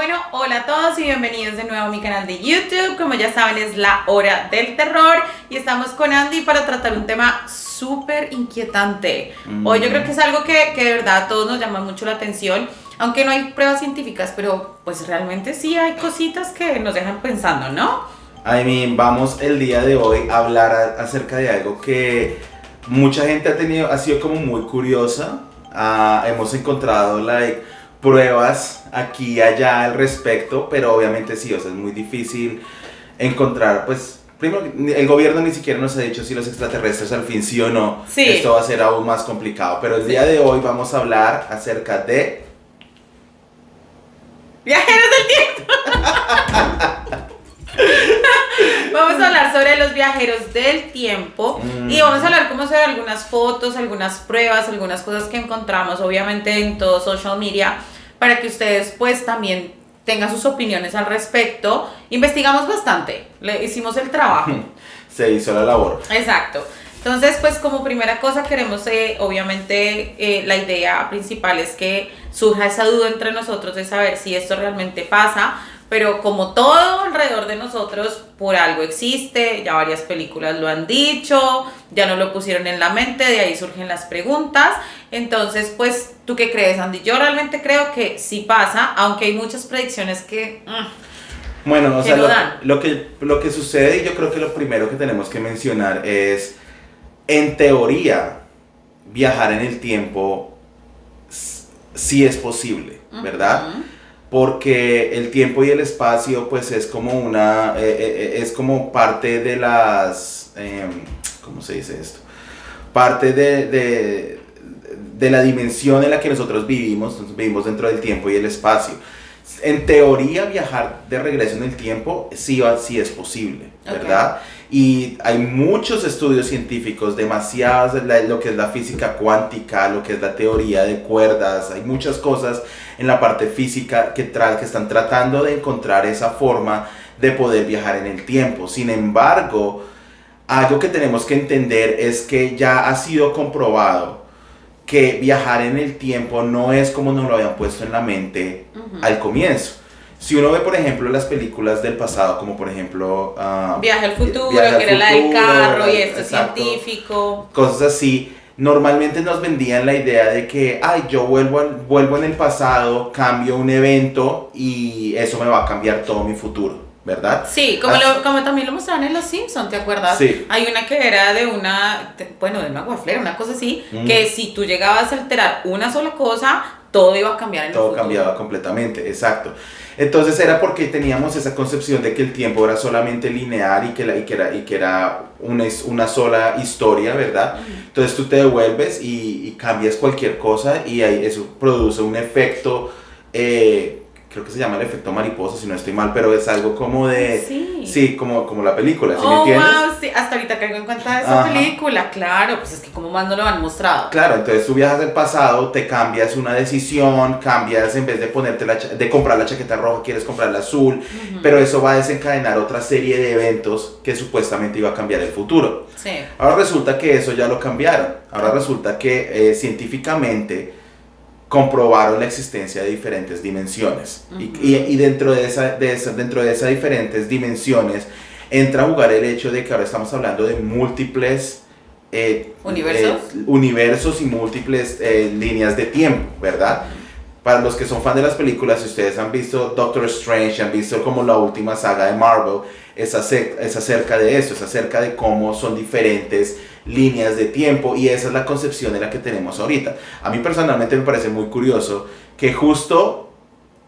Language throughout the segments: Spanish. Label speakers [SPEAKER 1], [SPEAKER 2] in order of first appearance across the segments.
[SPEAKER 1] Bueno, hola a todos y bienvenidos de nuevo a mi canal de YouTube. Como ya saben, es la hora del terror y estamos con Andy para tratar un tema súper inquietante. Hoy yo creo que es algo que de verdad a todos nos llama mucho la atención, aunque no hay pruebas científicas, pero pues realmente sí hay cositas que nos dejan pensando, ¿no?
[SPEAKER 2] Vamos el día de hoy a hablar acerca de algo que mucha gente ha sido como muy curiosa. Hemos encontrado pruebas aquí y allá al respecto, pero obviamente sí, o sea, es muy difícil encontrar, pues, primero, el gobierno ni siquiera nos ha dicho si los extraterrestres al fin sí o no.
[SPEAKER 1] Sí.
[SPEAKER 2] Esto va a ser aún más complicado, pero el día de hoy vamos a hablar acerca de...
[SPEAKER 1] ¡Viajeros del tiempo! Vamos a hablar sobre los viajeros del tiempo y vamos a hablar como sobre algunas fotos, algunas pruebas, algunas cosas que encontramos obviamente en todo social media para que ustedes pues también tengan sus opiniones al respecto. Investigamos bastante, le hicimos el trabajo.
[SPEAKER 2] Se hizo la labor.
[SPEAKER 1] Exacto. Entonces, pues como primera cosa queremos, obviamente, la idea principal es que surja esa duda entre nosotros de saber si esto realmente pasa, pero como todo alrededor de nosotros, por algo existe, ya varias películas lo han dicho, ya nos lo pusieron en la mente, de ahí surgen las preguntas. Entonces, pues, ¿tú qué crees, Andy? Yo realmente creo que sí pasa, aunque hay muchas predicciones que...
[SPEAKER 2] Bueno, o sea,
[SPEAKER 1] no dan.
[SPEAKER 2] lo que sucede, y yo creo que lo primero que tenemos que mencionar es, en teoría, viajar en el tiempo sí es posible, ¿verdad? Porque el tiempo y el espacio, pues, es como es como parte de las, ¿cómo se dice esto? Parte de la dimensión en la que nosotros vivimos. Entonces, vivimos dentro del tiempo y el espacio. En teoría, viajar de regreso en el tiempo sí es posible, ¿verdad? Okay. Y hay muchos estudios científicos, demasiados, lo que es la física cuántica, lo que es la teoría de cuerdas, hay muchas cosas en la parte física que están tratando de encontrar esa forma de poder viajar en el tiempo. Sin embargo, algo que tenemos que entender es que ya ha sido comprobado que viajar en el tiempo no es como nos lo habían puesto en la mente al comienzo. Si uno ve, por ejemplo, las películas del pasado, como por ejemplo...
[SPEAKER 1] Viaje al futuro, que era la del carro y esto científico.
[SPEAKER 2] Cosas así. Normalmente nos vendían la idea de que, yo vuelvo en el pasado, cambio un evento y eso me va a cambiar todo mi futuro, ¿verdad?
[SPEAKER 1] Sí, como también lo mostraron en Los Simpsons, ¿te acuerdas?
[SPEAKER 2] Sí.
[SPEAKER 1] Hay una que era de una guaflera, una cosa así, que si tú llegabas a alterar una sola cosa, todo iba a cambiar en el futuro.
[SPEAKER 2] Todo cambiaba completamente, exacto. Entonces era porque teníamos esa concepción de que el tiempo era solamente lineal y que era una sola historia, ¿verdad? Entonces tú te devuelves y cambias cualquier cosa y ahí eso produce un efecto, creo que se llama el efecto mariposa, si no estoy mal, pero es algo como de... Sí, como la película, ¿sí me entiendes?
[SPEAKER 1] Wow, sí, hasta ahorita caigo en cuenta de esa película, claro, pues es que como más no lo han mostrado.
[SPEAKER 2] Claro, entonces tú viajas al pasado, te cambias una decisión, en vez de comprar la chaqueta roja, quieres comprar la azul, pero eso va a desencadenar otra serie de eventos que supuestamente iba a cambiar el futuro.
[SPEAKER 1] Sí.
[SPEAKER 2] Ahora resulta que eso ya lo cambiaron, ahora resulta que científicamente comprobaron la existencia de diferentes dimensiones y dentro de esas diferentes dimensiones entra a jugar el hecho de que ahora estamos hablando de múltiples universos y múltiples líneas de tiempo, ¿verdad? Para los que son fan de las películas, si ustedes han visto Doctor Strange, han visto como la última saga de Marvel, es acerca de eso, es acerca de cómo son diferentes líneas de tiempo y esa es la concepción de la que tenemos ahorita. A mí personalmente me parece muy curioso que justo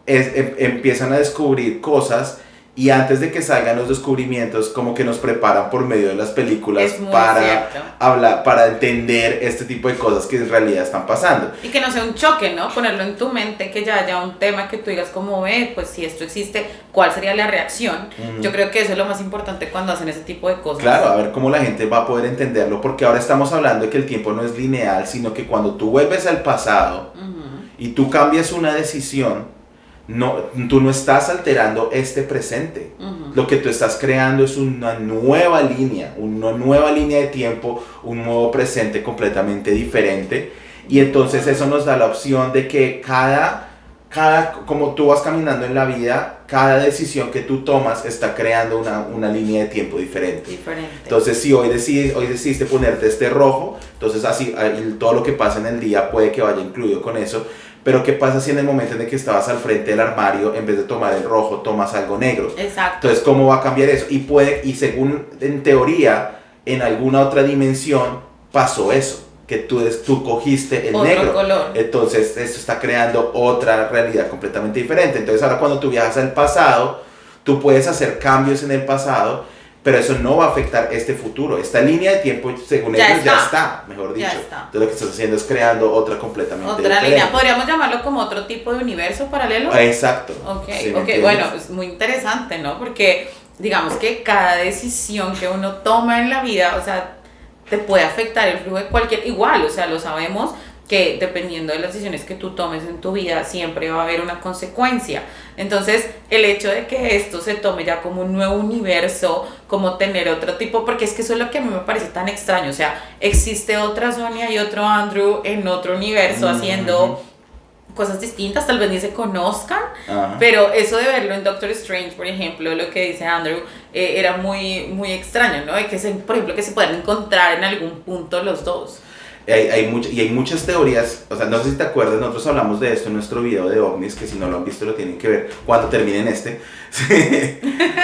[SPEAKER 2] empiezan a descubrir cosas y antes de que salgan los descubrimientos como que nos preparan por medio de las películas para entender este tipo de cosas que en realidad están pasando.
[SPEAKER 1] Y que no sea un choque, ¿no? Ponerlo en tu mente, que ya haya un tema que tú digas como, pues si esto existe, ¿cuál sería la reacción? Yo creo que eso es lo más importante cuando hacen ese tipo de cosas.
[SPEAKER 2] Claro, a ver cómo la gente va a poder entenderlo, porque ahora estamos hablando de que el tiempo no es lineal, sino que cuando tú vuelves al pasado y tú cambias una decisión, tú no estás alterando este presente. Lo que tú estás creando es una nueva línea de tiempo, un nuevo presente completamente diferente. Y entonces eso nos da la opción de que cada como tú vas caminando en la vida, cada decisión que tú tomas está creando una línea de tiempo diferente. Entonces, si hoy decidiste ponerte este rojo, entonces así todo lo que pasa en el día puede que vaya incluido con eso. Pero ¿qué pasa si en el momento en el que estabas al frente del armario, en vez de tomar el rojo, tomas algo negro?
[SPEAKER 1] Exacto.
[SPEAKER 2] Entonces, ¿cómo va a cambiar eso? Y según, en teoría, en alguna otra dimensión pasó eso, que tú cogiste el
[SPEAKER 1] otro
[SPEAKER 2] negro.
[SPEAKER 1] Color.
[SPEAKER 2] Entonces, esto está creando otra realidad completamente diferente. Entonces, ahora cuando tú viajas al pasado, tú puedes hacer cambios en el pasado, pero eso no va a afectar este futuro. Esta línea de tiempo, según ellos, ya está, mejor dicho. Entonces lo que estás haciendo es creando otra completamente diferente.
[SPEAKER 1] Línea. ¿Podríamos llamarlo como otro tipo de universo paralelo?
[SPEAKER 2] Exacto.
[SPEAKER 1] Ok, bueno, es muy interesante, ¿no? Porque digamos que cada decisión que uno toma en la vida, o sea, te puede afectar el flujo de igual, o sea, lo sabemos, que dependiendo de las decisiones que tú tomes en tu vida siempre va a haber una consecuencia. Entonces el hecho de que esto se tome ya como un nuevo universo, como tener otro tipo, porque es que eso es lo que a mí me parece tan extraño, o sea, existe otra Sonia y otro Andrew en otro universo haciendo cosas distintas, tal vez ni se conozcan, pero eso de verlo en Doctor Strange, por ejemplo, lo que dice Andrew, era muy, muy extraño, ¿no? De que por ejemplo, que se puedan encontrar en algún punto los dos.
[SPEAKER 2] Hay muchas teorías, o sea, no sé si te acuerdas, nosotros hablamos de esto en nuestro video de ovnis, que si no lo han visto lo tienen que ver cuando terminen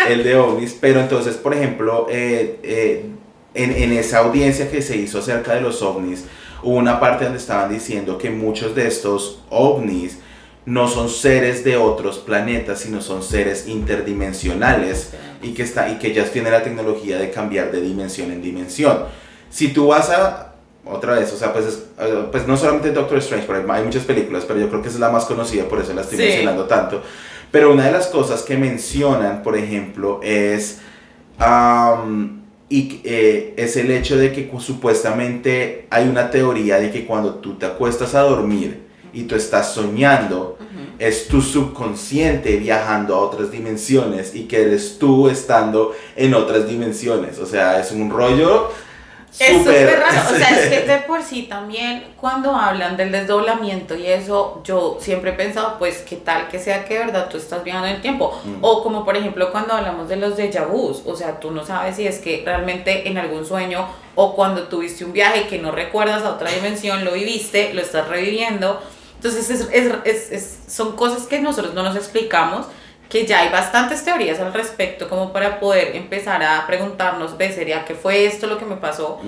[SPEAKER 2] el de ovnis, pero entonces, por ejemplo, en esa audiencia que se hizo acerca de los ovnis, hubo una parte donde estaban diciendo que muchos de estos ovnis no son seres de otros planetas, sino son seres interdimensionales y que ya tienen la tecnología de cambiar de dimensión en dimensión. Si tú vas a otra vez, o sea, pues no solamente Doctor Strange, pero hay muchas películas, pero yo creo que esa es la más conocida, por eso la estoy mencionando tanto. Pero una de las cosas que mencionan, por ejemplo, es el hecho de que supuestamente hay una teoría de que cuando tú te acuestas a dormir y tú estás soñando, es tu subconsciente viajando a otras dimensiones y que eres tú estando en otras dimensiones. O sea, es un rollo...
[SPEAKER 1] Es súper raro, o sea, es que de por sí también cuando hablan del desdoblamiento y eso, yo siempre he pensado, pues, ¿qué tal que sea que de verdad tú estás viajando en el tiempo? O como por ejemplo cuando hablamos de los déjà vus, o sea, tú no sabes si es que realmente en algún sueño o cuando tuviste un viaje que no recuerdas a otra dimensión, lo viviste, lo estás reviviendo. Entonces son cosas que nosotros no nos explicamos, que ya hay bastantes teorías al respecto como para poder empezar a preguntarnos, ¿sería que fue esto lo que me pasó?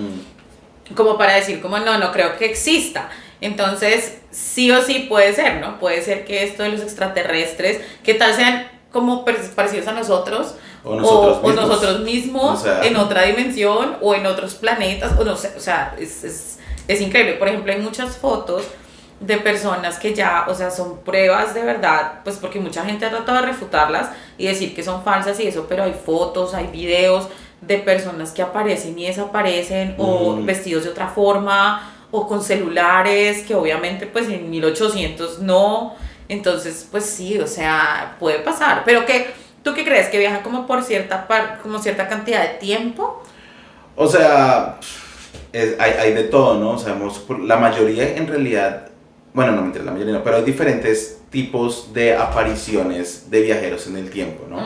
[SPEAKER 1] Como para decir, como no creo que exista. Entonces, sí o sí puede ser, ¿no? Puede ser que esto de los extraterrestres, que tal sean como parecidos a nosotros, o nosotros mismos, o sea, en otra dimensión, o en otros planetas, o no sé, o sea, es increíble. Por ejemplo, hay muchas fotos de personas que ya, o sea, son pruebas de verdad, pues porque mucha gente ha tratado de refutarlas y decir que son falsas y eso, pero hay fotos, hay videos de personas que aparecen y desaparecen, o vestidos de otra forma, o con celulares, que obviamente pues en 1800 no, entonces pues sí, o sea, puede pasar, pero ¿tú qué crees? ¿Que viajan como por cierta cantidad de tiempo?
[SPEAKER 2] O sea, hay de todo, ¿no? Sabemos, la mayoría en realidad... Bueno, no mentira, la mayoría no, pero hay diferentes tipos de apariciones de viajeros en el tiempo, ¿no?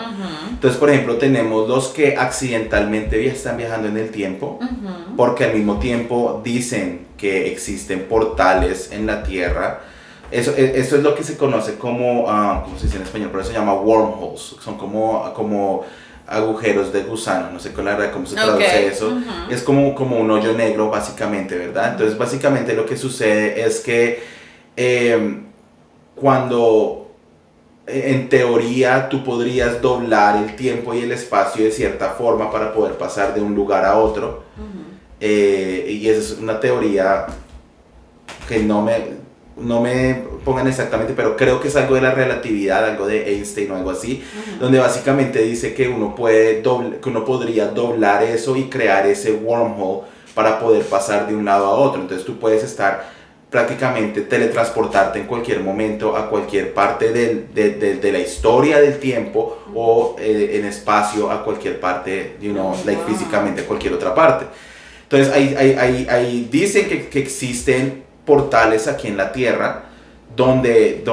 [SPEAKER 2] Entonces, por ejemplo, tenemos los que accidentalmente están viajando en el tiempo, porque al mismo tiempo dicen que existen portales en la Tierra. Eso es lo que se conoce como, ¿cómo se dice en español? Pero eso se llama wormholes, son como agujeros de gusano, no sé la verdad cómo se traduce eso. Es como un hoyo negro, básicamente, ¿verdad? Entonces, básicamente lo que sucede es que cuando en teoría tú podrías doblar el tiempo y el espacio de cierta forma para poder pasar de un lugar a otro, y esa es una teoría que no me pongan exactamente, pero creo que es algo de la relatividad, algo de Einstein o algo así, donde básicamente dice que uno podría doblar eso y crear ese wormhole para poder pasar de un lado a otro. Entonces tú puedes estar prácticamente teletransportarte en cualquier momento a cualquier parte de la historia del tiempo, o en espacio a cualquier parte, físicamente a cualquier otra parte. Entonces ahí dicen que existen portales aquí en la Tierra, donde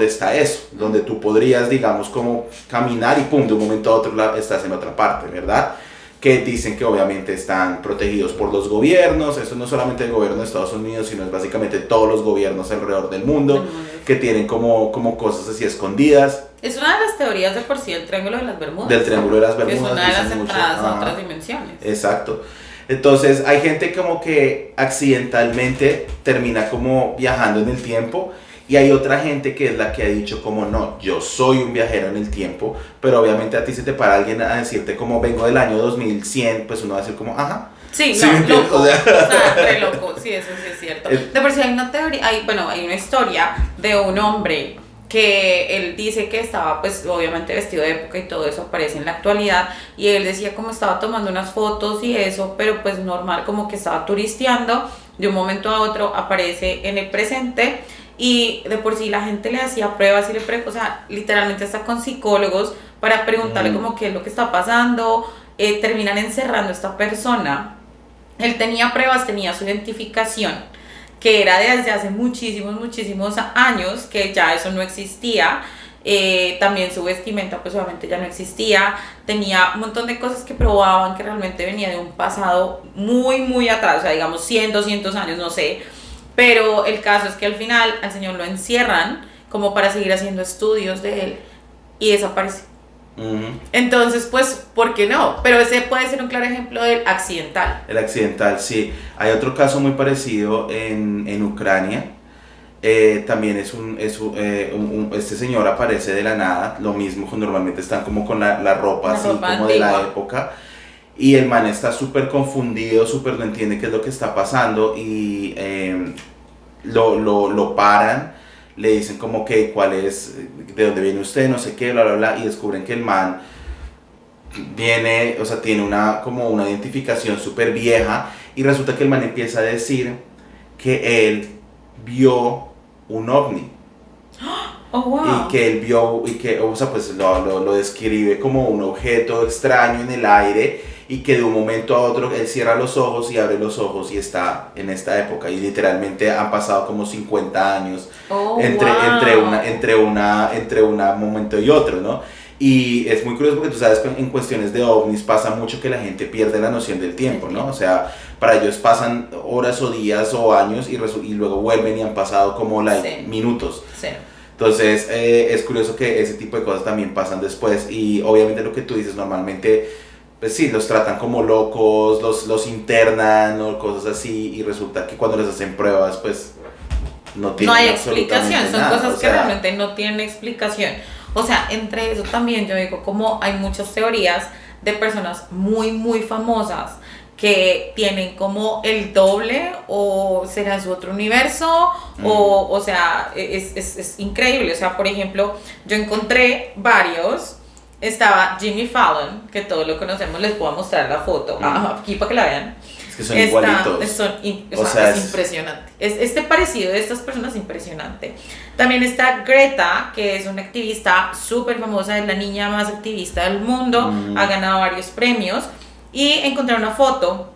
[SPEAKER 2] está eso, donde tú podrías, digamos, como caminar y pum, de un momento a otro estás en otra parte, ¿verdad? Que dicen que obviamente están protegidos por los gobiernos, eso no solamente el gobierno de Estados Unidos, sino es básicamente todos los gobiernos alrededor del mundo, que tienen como cosas así escondidas.
[SPEAKER 1] Es una de las teorías de por sí del Triángulo de las Bermudas.
[SPEAKER 2] Del Triángulo de las Bermudas.
[SPEAKER 1] Es una de las
[SPEAKER 2] dicen
[SPEAKER 1] entradas
[SPEAKER 2] mucho.
[SPEAKER 1] a otras dimensiones.
[SPEAKER 2] Exacto. Entonces hay gente como que accidentalmente termina como viajando en el tiempo y hay otra gente que es la que ha dicho como no, yo soy un viajero en el tiempo, pero obviamente a ti se te para alguien a decirte como vengo del año 2100, pues uno va a decir como ajá.
[SPEAKER 1] Sí,
[SPEAKER 2] ¿Sí
[SPEAKER 1] no, loco,
[SPEAKER 2] o sea,
[SPEAKER 1] re loco, sí, eso sí es cierto. De por sí hay una teoría, hay una historia de un hombre que él dice que estaba pues obviamente vestido de época y todo eso aparece en la actualidad y él decía como estaba tomando unas fotos y eso, pero pues normal como que estaba turisteando, de un momento a otro aparece en el presente y de por sí la gente le hacía pruebas y o sea, literalmente hasta con psicólogos para preguntarle como qué es lo que está pasando, terminan encerrando a esta persona. Él tenía pruebas, tenía su identificación, que era desde hace muchísimos años, que ya eso no existía. También su vestimenta pues obviamente ya no existía, tenía un montón de cosas que probaban que realmente venía de un pasado muy atrás, o sea digamos 100, 200 años, no sé, pero el caso es que al final al señor lo encierran como para seguir haciendo estudios de él y desaparece. Entonces, pues, ¿por qué no? Pero ese puede ser un claro ejemplo del accidental.
[SPEAKER 2] El accidental, sí. Hay otro caso muy parecido en Ucrania. También este señor aparece de la nada, lo mismo, normalmente están como con la ropa así
[SPEAKER 1] ropa
[SPEAKER 2] como
[SPEAKER 1] antigua.
[SPEAKER 2] de la época. Y el man está súper confundido, súper no entiende qué es lo que está pasando y lo paran. Le dicen como que cuál es, de dónde viene usted, no sé qué, bla, bla, bla, y descubren que el man viene, o sea, tiene como una identificación súper vieja, y resulta que el man empieza a decir que él vio un ovni.
[SPEAKER 1] Oh, wow.
[SPEAKER 2] Y que él vio, y que, o sea, pues lo describe como un objeto extraño en el aire, y que de un momento a otro él cierra los ojos y abre los ojos y está en esta época, y literalmente han pasado como 50 años entre un momento y otro, ¿no? Y es muy curioso porque tú sabes que en cuestiones de ovnis pasa mucho que la gente pierde la noción del tiempo, ¿no? O sea, para ellos pasan horas o días o años y luego vuelven y han pasado como minutos.
[SPEAKER 1] Sí.
[SPEAKER 2] Entonces es curioso que ese tipo de cosas también pasan después, y obviamente lo que tú dices normalmente, pues sí, los tratan como locos, los internan o cosas así, y resulta que cuando les hacen pruebas pues no hay
[SPEAKER 1] explicación, son
[SPEAKER 2] nada,
[SPEAKER 1] cosas que realmente no tienen explicación. O sea, entre eso también yo digo como hay muchas teorías de personas muy famosas que tienen como el doble o será su otro universo o sea, es increíble. O sea, por ejemplo, yo encontré varios. Estaba Jimmy Fallon, que todos lo conocemos, les puedo mostrar la foto aquí para que la vean.
[SPEAKER 2] Es que son igualitos.
[SPEAKER 1] Es impresionante. Este parecido de estas personas es impresionante. También está Greta, que es una activista súper famosa, es la niña más activista del mundo, ha ganado varios premios. Y encontré una foto,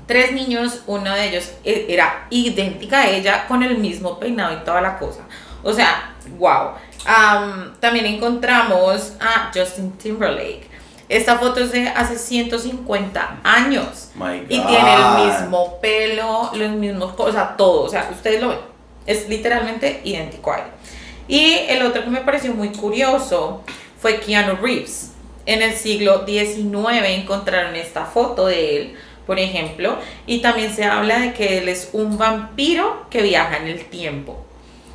[SPEAKER 1] 3 niños, uno de ellos era idéntica a ella, con el mismo peinado y toda la cosa. O sea, wow. También encontramos a Justin Timberlake. Esta foto es de hace 150 años. Y tiene el mismo pelo, los mismos cosas, todo. O sea, ustedes lo ven. Es literalmente idéntico a él. Y el otro que me pareció muy curioso fue Keanu Reeves. En el siglo XIX encontraron esta foto de él, por ejemplo. Y también se habla de que él es un vampiro que viaja en el tiempo.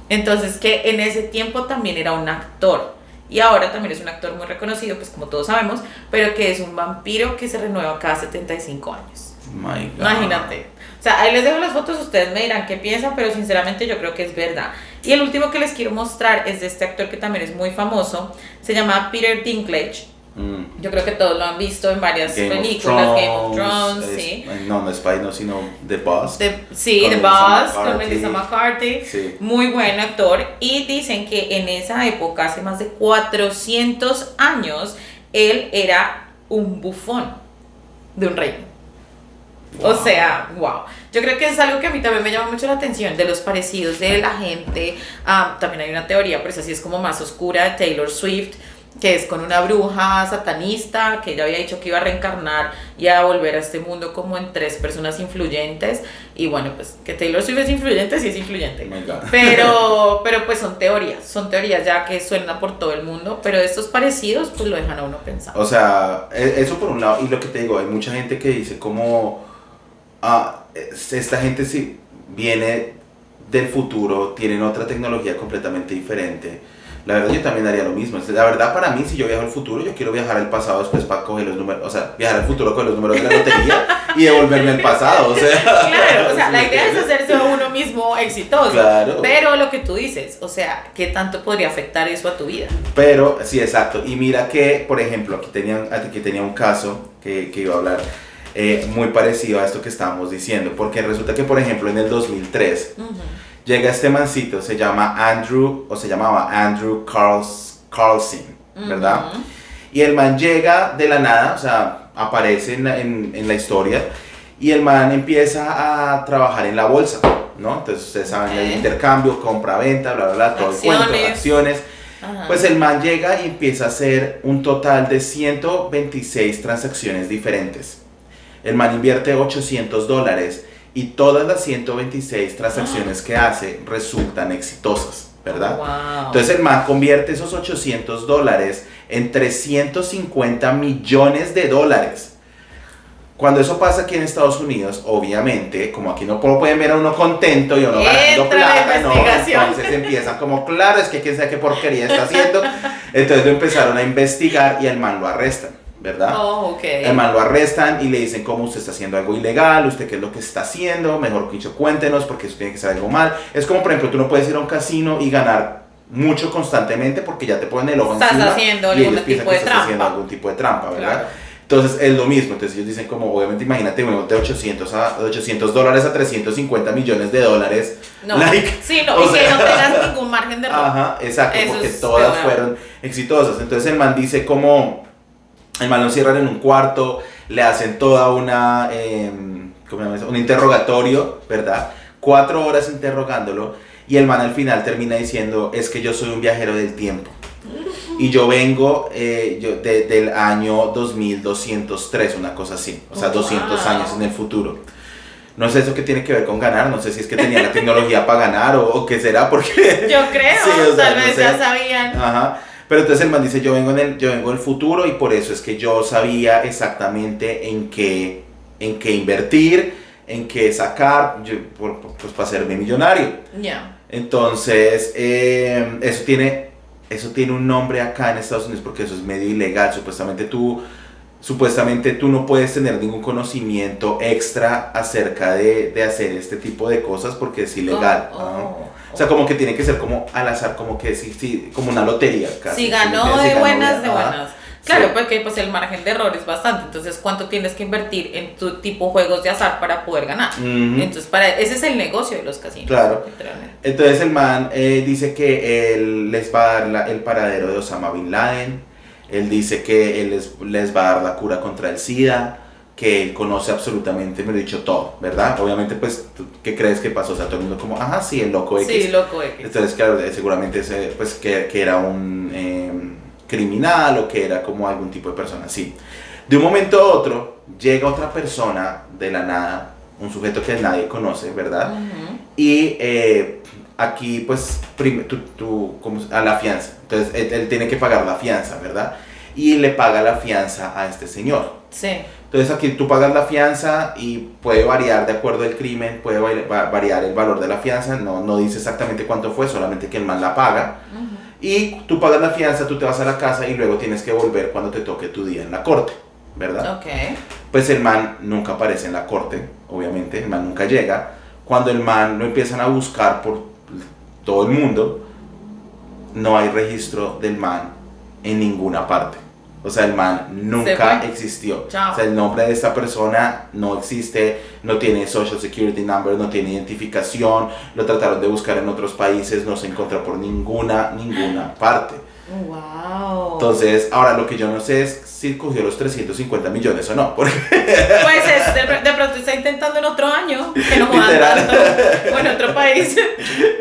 [SPEAKER 1] Entonces que en ese tiempo también era un actor y ahora también es un actor muy reconocido, pues como todos sabemos, pero que es un vampiro que se renueva cada 75 años.
[SPEAKER 2] My God.
[SPEAKER 1] Imagínate. O sea, ahí les dejo las fotos, ustedes me dirán qué piensan, pero sinceramente yo creo que es verdad. Y el último que les quiero mostrar es de este actor que también es muy famoso, se llama Peter Dinklage. Yo creo que todos lo han visto en varias películas, Game of Thrones, sí.
[SPEAKER 2] No Spy, no, sino The Boss.
[SPEAKER 1] The Boss, con Melissa McCarthy.
[SPEAKER 2] Sí.
[SPEAKER 1] Muy buen actor. Y dicen que en esa época, hace más de 400 años, él era un bufón de un reino. Wow. O sea, wow. Yo creo que es algo que a mí también me llama mucho la atención, de los parecidos de la gente. También hay una teoría, pero esa sí es como más oscura, de Taylor Swift, que es con una bruja satanista, que ella había dicho que iba a reencarnar y a volver a este mundo como en 3 personas influyentes. Y bueno, pues que Taylor Swift es influyente, sí es influyente. Pero pues son teorías ya que suenan por todo el mundo, pero estos parecidos pues lo dejan a uno pensar.
[SPEAKER 2] O sea, eso por un lado, y lo que te digo, hay mucha gente que dice como, esta gente si viene del futuro, tienen otra tecnología completamente diferente. La verdad yo también haría lo mismo. La verdad para mí, si yo viajo al futuro, yo quiero viajar al pasado después para coger los números, o sea, viajar al futuro con los números de la lotería y devolverme al pasado, o sea.
[SPEAKER 1] Claro, o sea, la idea es hacerse a uno mismo exitoso.
[SPEAKER 2] Claro.
[SPEAKER 1] Pero lo que tú dices, o sea, ¿qué tanto podría afectar eso a tu vida?
[SPEAKER 2] Pero, sí, exacto. Y mira que, por ejemplo, aquí tenía un caso que iba a hablar muy parecido a esto que estábamos diciendo, porque resulta que, por ejemplo, en el 2003, llega este mancito, se llamaba Andrew Carlson, ¿verdad? Y el man llega de la nada, o sea, aparece en la historia, y el man empieza a trabajar en la bolsa, ¿no? Entonces ustedes saben, el intercambio, compra-venta, bla, bla, bla, todo el cuento, acciones. Pues el man llega y empieza a hacer un total de 126 transacciones diferentes. El man invierte $800 y todas las 126 transacciones que hace resultan exitosas, ¿verdad?
[SPEAKER 1] Wow.
[SPEAKER 2] Entonces el man convierte esos $800 en $350 millones. Cuando eso pasa aquí en Estados Unidos, obviamente, como aquí no pueden ver a uno contento y a uno ganando plata, ¿no? Entonces empiezan como, claro, es que quién sabe qué porquería está haciendo. Entonces lo empezaron a investigar y al man lo arrestan, ¿verdad?
[SPEAKER 1] Oh, okay.
[SPEAKER 2] El man lo arrestan y le dicen cómo usted está haciendo algo ilegal, usted qué es lo que está haciendo, mejor dicho, cuéntenos porque eso tiene que ser algo mal. Es como, por ejemplo, tú no puedes ir a un casino y ganar mucho constantemente porque ya te ponen el ojo encima.
[SPEAKER 1] Estás haciendo algún tipo de trampa.
[SPEAKER 2] Haciendo algún tipo de trampa, ¿verdad?
[SPEAKER 1] Claro.
[SPEAKER 2] Entonces es lo mismo, entonces ellos dicen como, obviamente imagínate uno de $800 a $350 millones.
[SPEAKER 1] No,
[SPEAKER 2] like,
[SPEAKER 1] sí, no, y que no tengas ningún margen de error.
[SPEAKER 2] Ajá, exacto,
[SPEAKER 1] Eso
[SPEAKER 2] porque
[SPEAKER 1] es
[SPEAKER 2] todas
[SPEAKER 1] peor.
[SPEAKER 2] fueron exitosas. Entonces el man dice como, el man lo encierran en un cuarto, le hacen toda una, ¿cómo se llama eso? Un interrogatorio, ¿verdad? 4 horas interrogándolo y el man al final termina diciendo, es que yo soy un viajero del tiempo. Y yo vengo del año 2203, una cosa así, o sea, 200 años en el futuro. No sé eso qué tiene que ver con ganar, no sé si es que tenía la tecnología para ganar o qué será, porque...
[SPEAKER 1] Yo creo,
[SPEAKER 2] sí, o sea,
[SPEAKER 1] tal vez
[SPEAKER 2] no sé.
[SPEAKER 1] ya sabían.
[SPEAKER 2] Ajá, pero entonces el man dice, yo vengo del futuro y por eso es que yo sabía exactamente en qué invertir, en qué sacar, pues para hacerme millonario.
[SPEAKER 1] Ya.
[SPEAKER 2] Entonces, eso tiene un nombre acá en Estados Unidos porque eso es medio ilegal. Supuestamente tú no puedes tener ningún conocimiento extra acerca de hacer este tipo de cosas porque es ilegal. O sea, como que tiene que ser como al azar, como que sí, como una lotería casi.
[SPEAKER 1] Si ganó
[SPEAKER 2] ¿Sí?
[SPEAKER 1] de
[SPEAKER 2] Si
[SPEAKER 1] buenas, de
[SPEAKER 2] ajá.
[SPEAKER 1] buenas. Claro,
[SPEAKER 2] Sí.
[SPEAKER 1] porque pues el margen de error es bastante. Entonces, ¿cuánto tienes que invertir en tu tipo juegos de azar para poder ganar?
[SPEAKER 2] Ujú.
[SPEAKER 1] Entonces, ese es el negocio de los casinos.
[SPEAKER 2] Claro.
[SPEAKER 1] Literalmente.
[SPEAKER 2] Entonces el man dice que él les va a dar el paradero de Osama Bin Laden. Él dice que él les va a dar la cura contra el SIDA, que él conoce absolutamente, me lo he dicho todo, ¿verdad? Obviamente, pues, ¿qué crees que pasó? O sea, todo el mundo como, ajá, sí, el loco X.
[SPEAKER 1] Sí, loco X.
[SPEAKER 2] Entonces, claro, seguramente pues, que era un criminal o que era como algún tipo de persona así. De un momento a otro, llega otra persona de la nada, un sujeto que nadie conoce, ¿verdad? Y aquí, pues, como a la fianza. Entonces, él tiene que pagar la fianza, ¿verdad? Y le paga la fianza a este señor.
[SPEAKER 1] Sí.
[SPEAKER 2] Entonces, aquí tú pagas la fianza y puede variar de acuerdo al crimen, puede variar el valor de la fianza. No dice exactamente cuánto fue, solamente que el man la paga. Y tú pagas la fianza, tú te vas a la casa y luego tienes que volver cuando te toque tu día en la corte, ¿verdad?
[SPEAKER 1] Ok.
[SPEAKER 2] Pues el man nunca aparece en la corte, obviamente, el man nunca llega. Cuando el man lo empiezan a buscar por todo el mundo, no hay registro del man en ninguna parte. O sea, el man nunca existió.
[SPEAKER 1] Chao.
[SPEAKER 2] O sea, el nombre de esta persona no existe, no tiene social security number, no tiene identificación, lo trataron de buscar en otros países, no se encontró por ninguna parte.
[SPEAKER 1] Wow.
[SPEAKER 2] Entonces, ahora lo que yo no sé es si cogió los 350 millones o no. Porque
[SPEAKER 1] Pues de pronto está intentando en otro año, que no jodan
[SPEAKER 2] Literal.
[SPEAKER 1] tanto, o en otro país.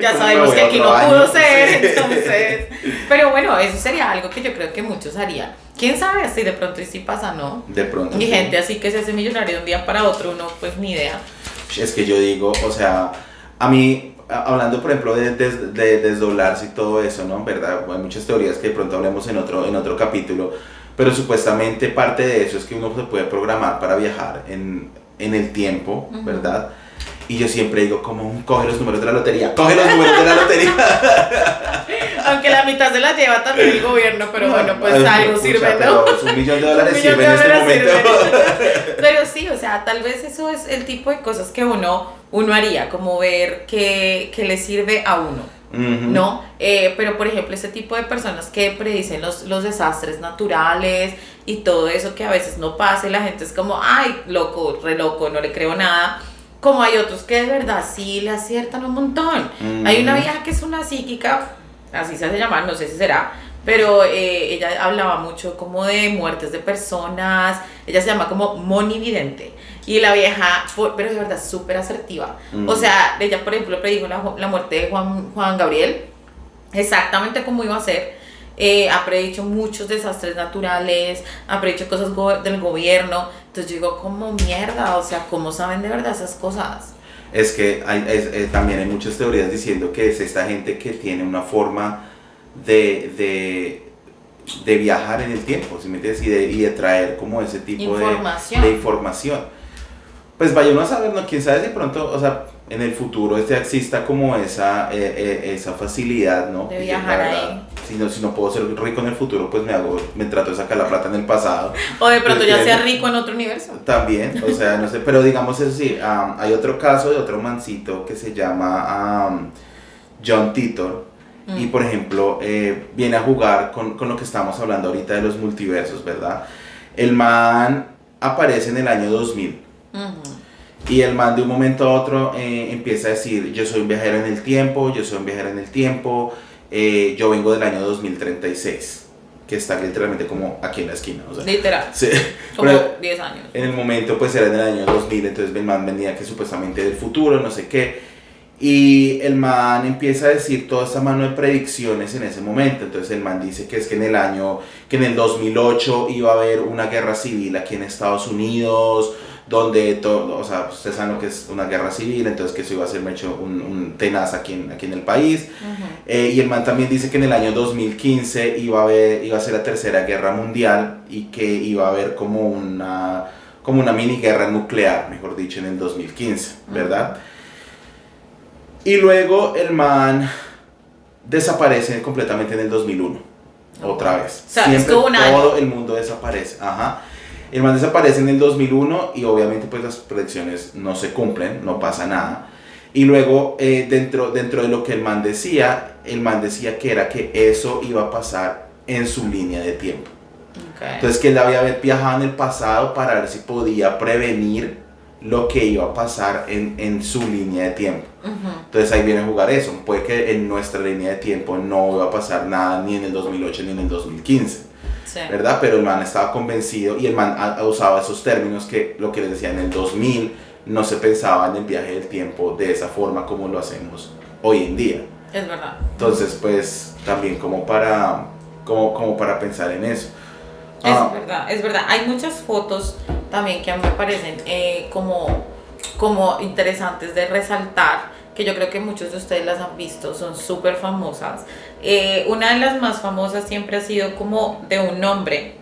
[SPEAKER 1] Ya
[SPEAKER 2] Me
[SPEAKER 1] sabemos
[SPEAKER 2] voy
[SPEAKER 1] que
[SPEAKER 2] a
[SPEAKER 1] aquí
[SPEAKER 2] otro
[SPEAKER 1] no
[SPEAKER 2] año,
[SPEAKER 1] pudo ser,
[SPEAKER 2] sí.
[SPEAKER 1] entonces. Pero bueno, eso sería algo que yo creo que muchos harían. ¿Quién sabe si de pronto y si pasa, no?
[SPEAKER 2] de pronto.
[SPEAKER 1] Y
[SPEAKER 2] sí.
[SPEAKER 1] gente así que se hace millonario de un día para otro, uno pues ni idea.
[SPEAKER 2] Es que yo digo, o sea, a mí, hablando por ejemplo de desdoblarse y todo eso, ¿no? ¿Verdad? Hay muchas teorías que de pronto hablemos en otro capítulo, pero supuestamente parte de eso es que uno se puede programar para viajar en el tiempo, ¿verdad? Y yo siempre digo, como, coge los números de la lotería, coge los números de la lotería.
[SPEAKER 1] Aunque la mitad se la lleva también el gobierno, pero bueno, pues algo
[SPEAKER 2] Pucha,
[SPEAKER 1] sirve,
[SPEAKER 2] pero
[SPEAKER 1] ¿no?
[SPEAKER 2] $1 millón
[SPEAKER 1] $1 millón
[SPEAKER 2] sirve en este momento.
[SPEAKER 1] sirve. Pero sí, o sea, tal vez eso es el tipo de cosas que uno haría, como ver qué le sirve a uno, ¿no? Pero por ejemplo, ese tipo de personas que predicen los desastres naturales y todo eso que a veces no pasa y la gente es como, ay, loco, re loco, no le creo nada. Como hay otros que de verdad sí le aciertan un montón. Hay una vieja que es una psíquica, así se hace llamar, no sé si será, pero ella hablaba mucho como de muertes de personas, ella se llama como monividente, y la vieja, pero de verdad súper asertiva. O sea, ella por ejemplo predijo la muerte de Juan Gabriel, exactamente como iba a ser. Ha predicho muchos desastres naturales, ha predicho cosas del gobierno. Entonces yo digo, como mierda, o sea, ¿cómo saben de verdad esas cosas?
[SPEAKER 2] Es que también hay muchas teorías diciendo que es esta gente que tiene una forma de viajar en el tiempo, ¿sí me entiendes? Y de traer como ese tipo de información. Pues vaya uno a saber, ¿no? Quién sabe si pronto, o sea, en el futuro exista como esa facilidad, ¿no?
[SPEAKER 1] De viajar ahí.
[SPEAKER 2] Si no puedo ser rico en el futuro, pues me trato de sacar la plata en el pasado.
[SPEAKER 1] O de pronto ya sea rico en otro universo.
[SPEAKER 2] También, o sea, no sé, pero digamos eso sí, hay otro caso de otro mancito que se llama John Titor, y por ejemplo, viene a jugar con lo que estamos hablando ahorita de los multiversos, ¿verdad? El man aparece en el año 2000. Y el man de un momento a otro empieza a decir, yo soy un viajero en el tiempo, yo soy un viajero en el tiempo, yo vengo del año 2036, que está literalmente como aquí en la esquina. O sea,
[SPEAKER 1] literal,
[SPEAKER 2] sí,
[SPEAKER 1] como 10 años.
[SPEAKER 2] En el momento pues era en el año 2000, entonces el man venía que supuestamente del futuro, no sé qué, y el man empieza a decir toda esta mano de predicciones en ese momento. Entonces el man dice que es que en el 2008 iba a haber una guerra civil aquí en Estados Unidos, donde todo, o sea, ustedes saben lo que es una guerra civil, entonces que eso iba a ser hecho un tenaz aquí en el país. Y el man también dice que en el año 2015 iba a ser la tercera guerra mundial y que iba a haber como una mini guerra nuclear, mejor dicho, en el 2015, ¿verdad? Y luego el man desaparece completamente en el 2001, otra vez.
[SPEAKER 1] O sea,
[SPEAKER 2] siempre
[SPEAKER 1] todo
[SPEAKER 2] el mundo desaparece, ajá. El man desaparece en el 2001 y obviamente pues las predicciones no se cumplen, no pasa nada. Y luego dentro de lo que el man decía que era que eso iba a pasar en su línea de tiempo.
[SPEAKER 1] Okay.
[SPEAKER 2] Entonces que él había viajado en el pasado para ver si podía prevenir lo que iba a pasar en su línea de tiempo. Entonces ahí viene a jugar eso. Puede que en nuestra línea de tiempo no iba a pasar nada ni en el 2008 ni en el 2015. Sí. ¿Verdad? Pero el man estaba convencido y el man usaba esos términos que lo que les decía en el 2000 no se pensaba en el viaje del tiempo de esa forma como lo hacemos hoy en día.
[SPEAKER 1] Es verdad.
[SPEAKER 2] Entonces pues también como para pensar en eso.
[SPEAKER 1] Es verdad. Hay muchas fotos también que a mí me parecen como interesantes de resaltar, que yo creo que muchos de ustedes las han visto, son súper famosas. Una de las más famosas siempre ha sido como de un hombre,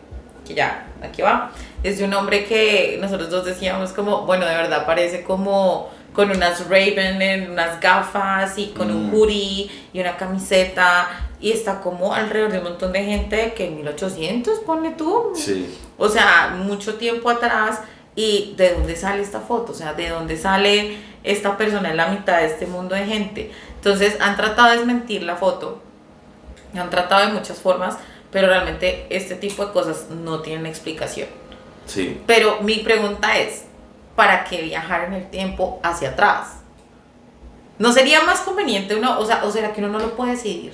[SPEAKER 1] que ya, aquí va, es de un hombre que nosotros dos decíamos como, bueno, de verdad parece como con unas Ray-Ban, unas gafas y con un hoodie y una camiseta, y está como alrededor de un montón de gente que en 1800, ponle tú.
[SPEAKER 2] Sí.
[SPEAKER 1] O sea, mucho tiempo atrás. ¿Y de dónde sale esta foto? O sea, ¿de dónde sale esta persona en la mitad de este mundo de gente? Entonces han tratado de desmentir la foto, han tratado de muchas formas, pero realmente este tipo de cosas no tienen explicación.
[SPEAKER 2] Sí.
[SPEAKER 1] Pero mi pregunta es, ¿para qué viajar en el tiempo hacia atrás? ¿No sería más conveniente uno, o sea, o será que uno no lo puede decidir?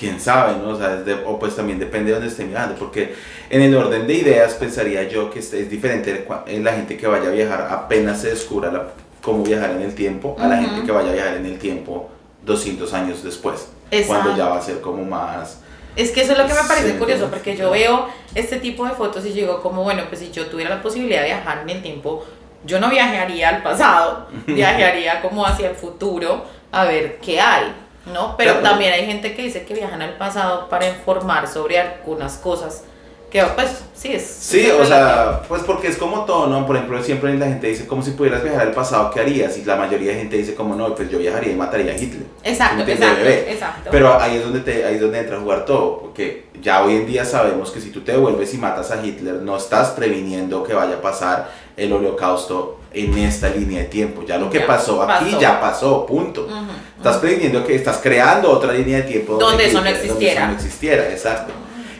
[SPEAKER 2] quién sabe, ¿no? O sea, o pues también depende de dónde esté mirando, porque en el orden de ideas pensaría yo que es diferente en la gente que vaya a viajar apenas se descubra cómo viajar en el tiempo, a la gente que vaya a viajar en el tiempo 200 años después, cuando ya va a ser como más...
[SPEAKER 1] Es que eso es lo que me parece curioso, porque yo veo este tipo de fotos y yo digo como, bueno, pues si yo tuviera la posibilidad de viajar en el tiempo, yo no viajaría al pasado, viajaría como hacia el futuro a ver qué hay, ¿no? Pero también hay gente que dice que viajan al pasado para informar sobre algunas cosas que pues sí es...
[SPEAKER 2] Sí, o sea, pues porque es como todo, ¿no? Por ejemplo, siempre la gente dice, como si pudieras viajar al pasado, ¿qué harías? Y la mayoría de gente dice, como no, pues yo viajaría y mataría a Hitler.
[SPEAKER 1] Exacto, exacto.
[SPEAKER 2] Pero ahí es donde entra a jugar todo, porque ya hoy en día sabemos que si tú te devuelves y matas a Hitler, no estás previniendo que vaya a pasar el holocausto en esta línea de tiempo. Ya lo que pasó aquí ya pasó, punto. Estás previniendo que estás creando otra línea de tiempo
[SPEAKER 1] donde eso no existiera.
[SPEAKER 2] Donde eso no existiera, exacto.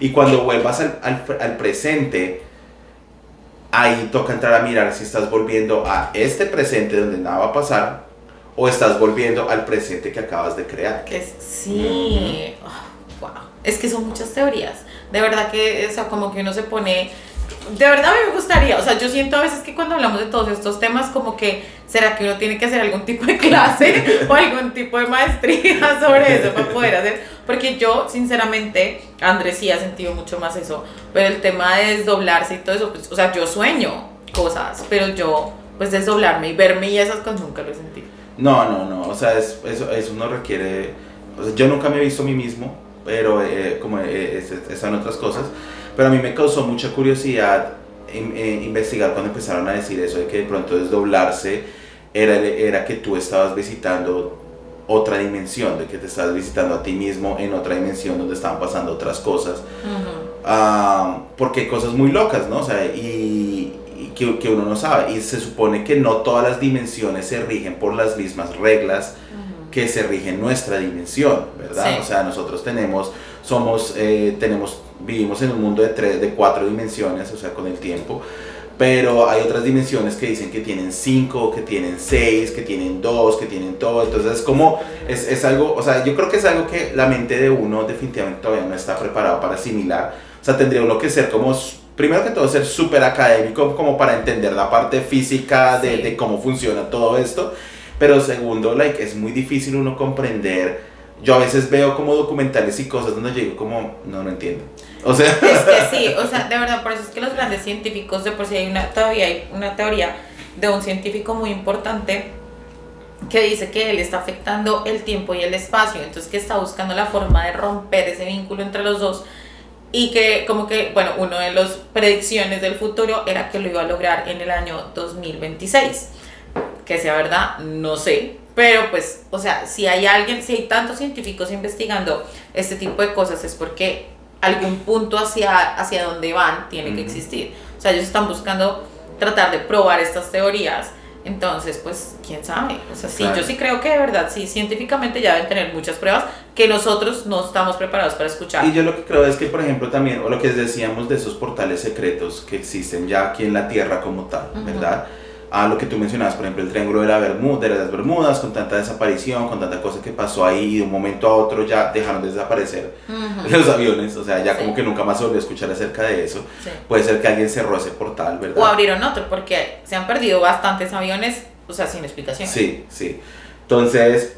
[SPEAKER 2] Y cuando vuelvas al presente, ahí toca entrar a mirar si estás volviendo a este presente donde nada va a pasar o estás volviendo al presente que acabas de crear.
[SPEAKER 1] Sí, wow. Es que son muchas teorías. De verdad que, o sea, como que uno se pone... De verdad a mí me gustaría, o sea, yo siento a veces que cuando hablamos de todos estos temas como que ¿será que uno tiene que hacer algún tipo de clase o algún tipo de maestría sobre eso para poder hacer? Porque yo sinceramente, Andrés sí ha sentido mucho más eso, pero el tema de desdoblarse y todo eso, pues, o sea, yo sueño cosas, pero yo pues desdoblarme y verme y esas cosas nunca lo he sentido.
[SPEAKER 2] No, o sea, eso no requiere, o sea, yo nunca me he visto a mí mismo, pero están otras cosas. Pero a mí me causó mucha curiosidad investigar cuando empezaron a decir eso de que de pronto desdoblarse era que tú estabas visitando otra dimensión, de que te estabas visitando a ti mismo en otra dimensión donde estaban pasando otras cosas. Porque hay cosas muy locas, ¿no? O sea, y que uno no sabe. Y se supone que no todas las dimensiones se rigen por las mismas reglas que se rigen nuestra dimensión, ¿verdad? Sí. O sea, nosotros vivimos en un mundo de 4 dimensiones, o sea, con el tiempo, pero hay otras dimensiones que dicen que tienen 5, que tienen 6, que tienen 2, que tienen todo, entonces es algo, o sea, yo creo que es algo que la mente de uno definitivamente todavía no está preparado para asimilar, o sea, tendría uno que ser como, primero que todo, ser súper académico como para entender la parte física de cómo funciona todo esto, pero segundo, es muy difícil uno comprender. Yo a veces veo como documentales y cosas donde llego como, no entiendo. O sea... Es
[SPEAKER 1] que sí, o sea, de verdad, por eso es que los grandes científicos, de por sí todavía hay una teoría de un científico muy importante que dice que él está afectando el tiempo y el espacio, entonces que está buscando la forma de romper ese vínculo entre los dos y que como que, bueno, uno de las predicciones del futuro era que lo iba a lograr en el año 2026. Que sea verdad, no sé, pero pues, o sea, si hay tantos científicos investigando este tipo de cosas es porque algún punto hacia donde van tiene que existir. O sea, ellos están buscando tratar de probar estas teorías, entonces, pues, quién sabe. O sea, sí, claro. Yo sí creo que de verdad, sí, científicamente ya deben tener muchas pruebas que nosotros no estamos preparados para escuchar.
[SPEAKER 2] Y yo lo que creo es que, por ejemplo, también, o lo que decíamos de esos portales secretos que existen ya aquí en la Tierra como tal, ¿verdad? A lo que tú mencionabas, por ejemplo, el Triángulo de las Bermudas, con tanta desaparición, con tanta cosa que pasó ahí, y de un momento a otro ya dejaron de desaparecer los aviones, o sea, ya como que nunca más se volvió a escuchar acerca de eso. Sí. Puede ser que alguien cerró ese portal, ¿verdad?
[SPEAKER 1] O abrieron otro, porque se han perdido bastantes aviones, o sea, sin explicación.
[SPEAKER 2] Sí. Entonces,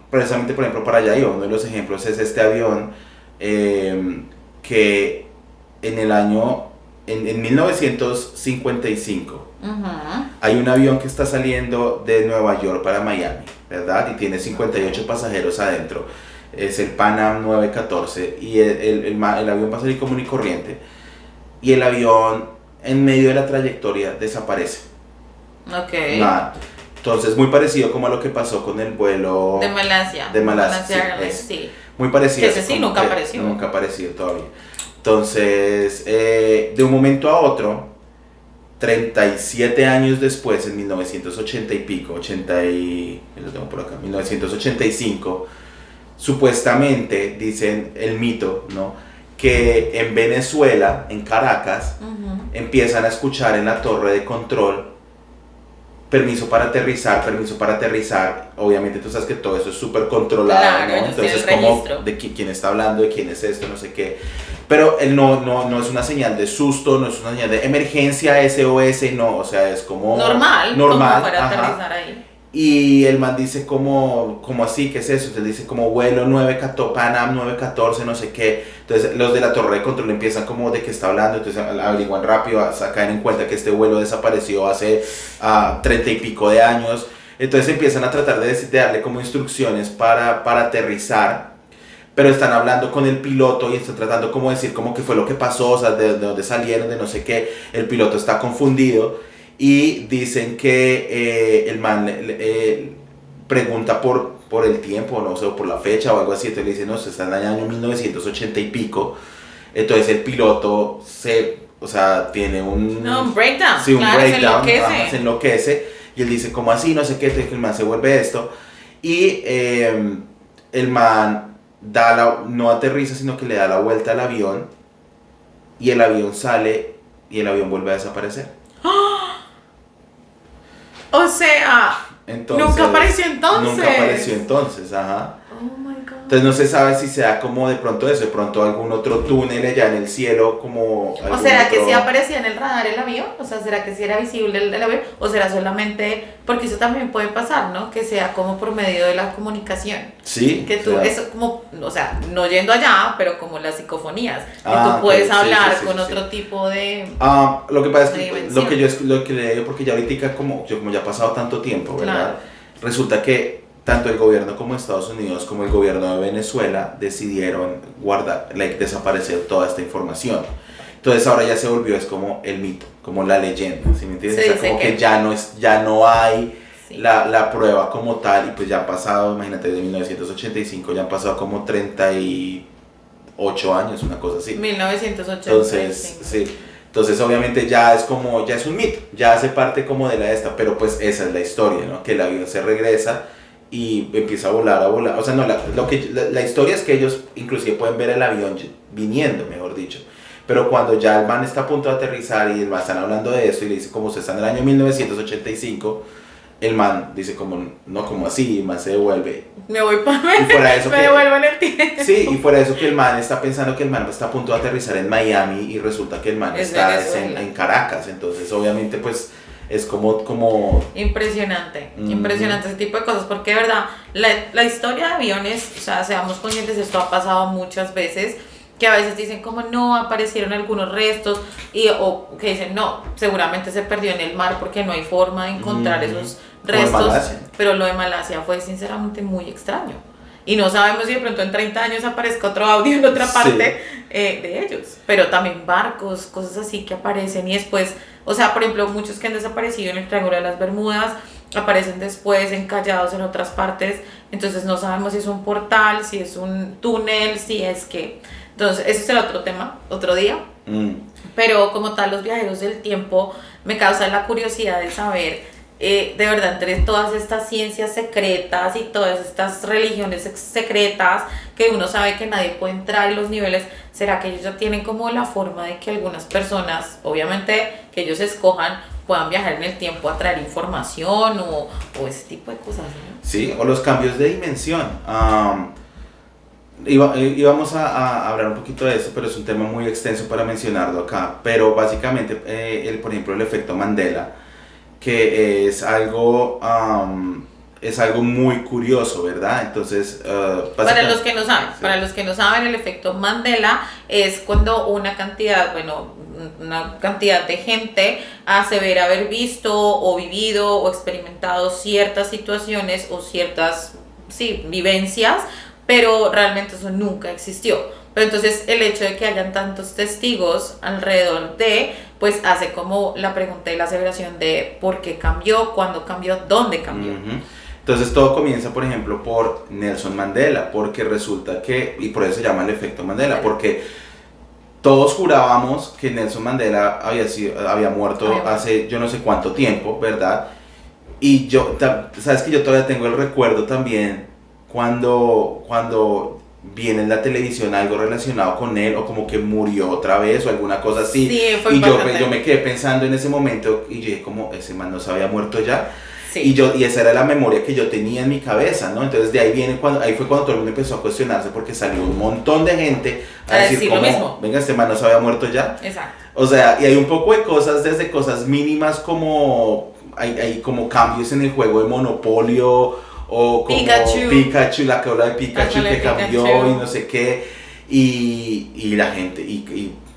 [SPEAKER 2] precisamente, por ejemplo, para allá iba, uno de los ejemplos es este avión que en 1955 hay un avión que está saliendo de Nueva York para Miami, ¿verdad? Y tiene 58 pasajeros adentro. Es el Pan Am 914 y el avión va a salir común y corriente. Y el avión en medio de la trayectoria desaparece.
[SPEAKER 1] Ok.
[SPEAKER 2] Entonces, muy parecido como a lo que pasó con el vuelo
[SPEAKER 1] de Malasia. Sí.
[SPEAKER 2] Muy parecido.
[SPEAKER 1] Que ese sí nunca apareció.
[SPEAKER 2] Nunca ha aparecido todavía. Entonces, de un momento a otro, 37 años después, en 1980 y pico, 1985, supuestamente, dicen el mito, ¿no? Que en Venezuela, en Caracas, empiezan a escuchar en la torre de control permiso para aterrizar, obviamente tú sabes que todo eso es súper controlado,
[SPEAKER 1] Claro,
[SPEAKER 2] ¿no?
[SPEAKER 1] ellos
[SPEAKER 2] Entonces
[SPEAKER 1] tienen
[SPEAKER 2] como
[SPEAKER 1] registro.
[SPEAKER 2] de quién está hablando, de quién es esto, no sé qué, pero él no es una señal de susto, no es una señal de emergencia, SOS, no, o sea, es como
[SPEAKER 1] Normal, como para
[SPEAKER 2] ajá.
[SPEAKER 1] aterrizar ahí.
[SPEAKER 2] Y el man dice como así, ¿qué es eso? Entonces dice como vuelo 914, Panam 914, no sé qué. Entonces los de la torre de control empiezan como de qué está hablando, entonces averiguan rápido, a caer en cuenta que este vuelo desapareció hace 30 y pico de años. Entonces empiezan a tratar de darle como instrucciones para aterrizar, pero están hablando con el piloto y están tratando como decir como qué fue lo que pasó, o sea, de dónde salieron, de no sé qué. El piloto está confundido. Y dicen que el man pregunta por el tiempo, no sé, o por la fecha o algo así. Entonces le dice, no, se está en el año 1980 y pico. Entonces el piloto o sea, tiene un
[SPEAKER 1] breakdown.
[SPEAKER 2] sí, un
[SPEAKER 1] claro,
[SPEAKER 2] breakdown,
[SPEAKER 1] se enloquece.
[SPEAKER 2] se enloquece. Y él dice, ¿cómo así? No sé qué. Entonces el man se vuelve esto. Y el man no aterriza, sino que le da la vuelta al avión. Y el avión sale y el avión vuelve a desaparecer.
[SPEAKER 1] O sea,
[SPEAKER 2] Entonces,
[SPEAKER 1] nunca apareció entonces.
[SPEAKER 2] Nunca apareció entonces, ajá.
[SPEAKER 1] Oh my God.
[SPEAKER 2] Entonces no se sabe si sea como de pronto eso, de pronto algún otro túnel allá en el cielo, como...
[SPEAKER 1] ¿O será que sí aparecía en el radar el avión? O sea, ¿será que sí era visible el avión? ¿O será solamente, porque eso también puede pasar, ¿no? Que sea como por medio de la comunicación.
[SPEAKER 2] Sí.
[SPEAKER 1] Que tú, eso como, o sea, no yendo allá, pero como las psicofonías. Que
[SPEAKER 2] Ah,
[SPEAKER 1] tú puedes
[SPEAKER 2] ok, sí,
[SPEAKER 1] hablar
[SPEAKER 2] sí,
[SPEAKER 1] con
[SPEAKER 2] sí,
[SPEAKER 1] otro
[SPEAKER 2] sí.
[SPEAKER 1] tipo de...
[SPEAKER 2] Lo que pasa es
[SPEAKER 1] de
[SPEAKER 2] que
[SPEAKER 1] dimensión.
[SPEAKER 2] lo que le digo, porque ya ahorita como ya ha pasado tanto tiempo, ¿verdad?
[SPEAKER 1] Claro.
[SPEAKER 2] Resulta que tanto el gobierno como Estados Unidos como el gobierno de Venezuela decidieron desaparecer toda esta información. Entonces ahora ya se volvió, es como el mito, como la leyenda, ¿sí me entiendes?
[SPEAKER 1] Se
[SPEAKER 2] O sea,
[SPEAKER 1] dice
[SPEAKER 2] como
[SPEAKER 1] que-
[SPEAKER 2] que ya no hay
[SPEAKER 1] Sí.
[SPEAKER 2] la prueba como tal, y pues ya han pasado, imagínate, de 1985 ya han pasado como 38 años, una cosa así.
[SPEAKER 1] 1985.
[SPEAKER 2] Entonces, sí. Entonces, obviamente ya es un mito, ya hace parte como de la esta, pero pues esa es la historia, ¿no? Que el avión se regresa y empieza a volar. O sea, no, la historia es que ellos inclusive pueden ver el avión viniendo, mejor dicho. Pero cuando ya el man está a punto de aterrizar y el man están hablando de esto y le dice como usted está en el año 1985, el man dice como, no, como así, y el man se devuelve.
[SPEAKER 1] Me voy para
[SPEAKER 2] Y fuera de eso
[SPEAKER 1] me devuelvo en el tiempo.
[SPEAKER 2] Sí, y fuera de eso que el man está pensando que el man está a punto de aterrizar en Miami y resulta que el man
[SPEAKER 1] Es
[SPEAKER 2] está
[SPEAKER 1] Venezuela.
[SPEAKER 2] en Caracas. Entonces, obviamente, pues es como
[SPEAKER 1] Impresionante,
[SPEAKER 2] Ujú.
[SPEAKER 1] impresionante ese tipo de cosas, porque de verdad, la historia de aviones, o sea, seamos conscientes, esto ha pasado muchas veces, que a veces dicen como no, aparecieron algunos restos, o que dicen no, seguramente se perdió en el mar porque no hay forma de encontrar
[SPEAKER 2] Ujú.
[SPEAKER 1] esos
[SPEAKER 2] Como en
[SPEAKER 1] restos,
[SPEAKER 2] Malasia.
[SPEAKER 1] pero lo de Malasia fue sinceramente muy extraño. Y no sabemos si de pronto en 30 años aparezca otro audio en otra
[SPEAKER 2] Sí.
[SPEAKER 1] parte de ellos. Pero también barcos, cosas así que aparecen y después, o sea, por ejemplo, muchos que han desaparecido en el Triángulo de las Bermudas aparecen después encallados en otras partes. Entonces no sabemos si es un portal, si es un túnel, si es que... Entonces, eso será otro tema, otro día. Pero como tal, los viajeros del tiempo me causa la curiosidad de saber, de verdad, entre todas estas ciencias secretas y todas estas religiones secretas que uno sabe que nadie puede entrar y los niveles, ¿será que ellos ya tienen como la forma de que algunas personas, obviamente que ellos escojan, puedan viajar en el tiempo a traer información o ese tipo de cosas, ¿no?
[SPEAKER 2] Sí, o los cambios de dimensión. Íbamos a hablar un poquito de eso, pero es un tema muy extenso para mencionarlo acá. Pero básicamente, por ejemplo, el efecto Mandela, que es algo muy curioso, ¿verdad? Entonces,
[SPEAKER 1] Para los que no saben,
[SPEAKER 2] sí.
[SPEAKER 1] para los que no saben, el efecto Mandela es cuando una cantidad de gente asevera haber visto o vivido o experimentado ciertas situaciones o ciertas, sí, vivencias, pero realmente eso nunca existió. Pero entonces el hecho de que hayan tantos testigos alrededor de, pues hace como la pregunta y la aseveración de por qué cambió, cuándo cambió, dónde cambió.
[SPEAKER 2] Ujú. Entonces todo comienza, por ejemplo, por Nelson Mandela, porque resulta que, y por eso se llama el efecto Mandela, porque todos jurábamos que Nelson Mandela había muerto hace yo no sé cuánto tiempo, ¿verdad? Y sabes que yo todavía tengo el recuerdo también cuando viene en la televisión algo relacionado con él, o como que murió otra vez, o alguna cosa así.
[SPEAKER 1] Sí, fue
[SPEAKER 2] y yo
[SPEAKER 1] importante.
[SPEAKER 2] me quedé pensando en ese momento, y yo dije, como, ese man no se había muerto ya.
[SPEAKER 1] Sí.
[SPEAKER 2] Y esa era la memoria que yo tenía en mi cabeza, ¿no? Entonces de ahí ahí fue cuando todo el mundo empezó a cuestionarse, porque salió un montón de gente a decir
[SPEAKER 1] lo
[SPEAKER 2] como,
[SPEAKER 1] mismo.
[SPEAKER 2] venga, este man no se había muerto ya.
[SPEAKER 1] Exacto.
[SPEAKER 2] O sea, y hay un poco de cosas, desde cosas mínimas como, hay como cambios en el juego de Monopolio, o como Pikachu, la que habla de Pikachu que cambió y no sé qué, y la gente,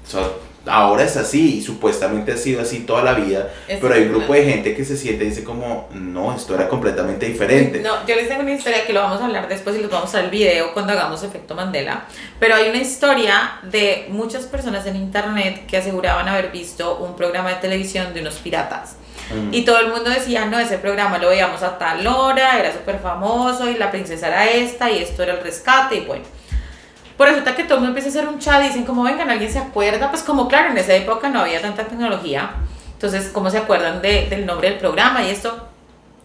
[SPEAKER 2] o sea, ahora es así, y supuestamente ha sido así toda la vida, pero hay un grupo de gente que se siente y dice como, no, esto era completamente diferente.
[SPEAKER 1] No, yo les tengo una historia que lo vamos a hablar después y les vamos a dar el video cuando hagamos Efecto Mandela, pero hay una historia de muchas personas en internet que aseguraban haber visto un programa de televisión de unos piratas. Y todo el mundo decía, no, ese programa lo veíamos a tal hora, era súper famoso y la princesa era esta y esto era el rescate y bueno. Pues resulta que todo el mundo empieza a hacer un chat y dicen como, vengan, ¿alguien se acuerda? Pues como claro, en esa época no había tanta tecnología, entonces ¿cómo se acuerdan del nombre del programa y esto?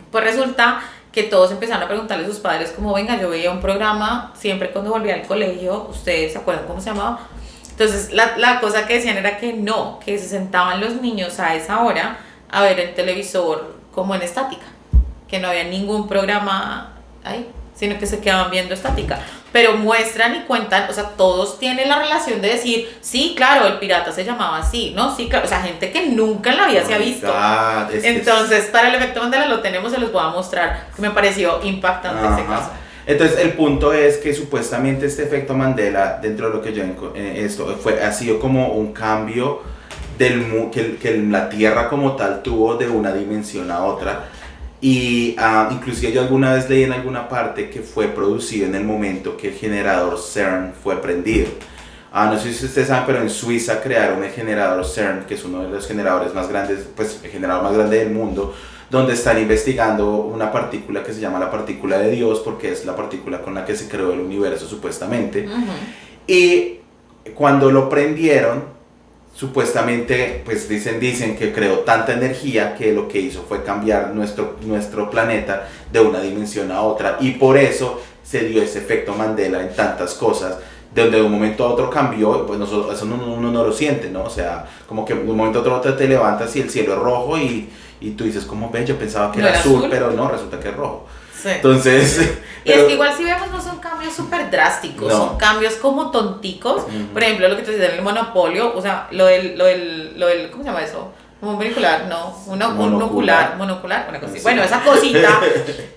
[SPEAKER 1] Pues resulta que todos empezaron a preguntarle a sus padres como, venga, yo veía un programa siempre cuando volvía al colegio, ¿ustedes se acuerdan cómo se llamaba? Entonces la cosa que decían era que no, que se sentaban los niños a esa hora a ver el televisor como en estática, que no había ningún programa ahí, sino que se quedaban viendo estática, pero muestran y cuentan, o sea, todos tienen la relación de decir, sí, claro, el pirata se llamaba así, ¿no? Sí, claro, o sea, gente que nunca en la vida se ha visto. Entonces, para el Efecto Mandela lo tenemos, se los voy a mostrar, que me pareció impactante ese caso.
[SPEAKER 2] Entonces el punto es que supuestamente este efecto Mandela, dentro de lo que yo ha sido como un cambio que la Tierra como tal tuvo de una dimensión a otra, y inclusive yo alguna vez leí en alguna parte que fue producido en el momento que el generador CERN fue prendido. No sé si ustedes saben, pero en Suiza crearon el generador CERN, que es uno de los generadores más grandes, pues el generador más grande del mundo, donde están investigando una partícula que se llama la partícula de Dios, porque es la partícula con la que se creó el universo supuestamente. Y cuando lo prendieron, supuestamente, pues dicen que creó tanta energía que lo que hizo fue cambiar nuestro planeta de una dimensión a otra, y por eso se dio ese efecto Mandela en tantas cosas, donde de un momento a otro cambió, pues eso uno no lo siente, ¿no? O sea, como que de un momento a otro te levantas y el cielo es rojo y tú dices, como ves, yo pensaba que era azul, pero no, resulta que es rojo. Sí. Entonces,
[SPEAKER 1] y es que igual si vemos no son cambios súper drásticos, no. Son cambios como tonticos. Por ejemplo, lo que te dices en el Monopolio, o sea, lo del ¿cómo se llama eso? Un binocular, no, monocular, una cosa así. Sí. Bueno, esa cosita,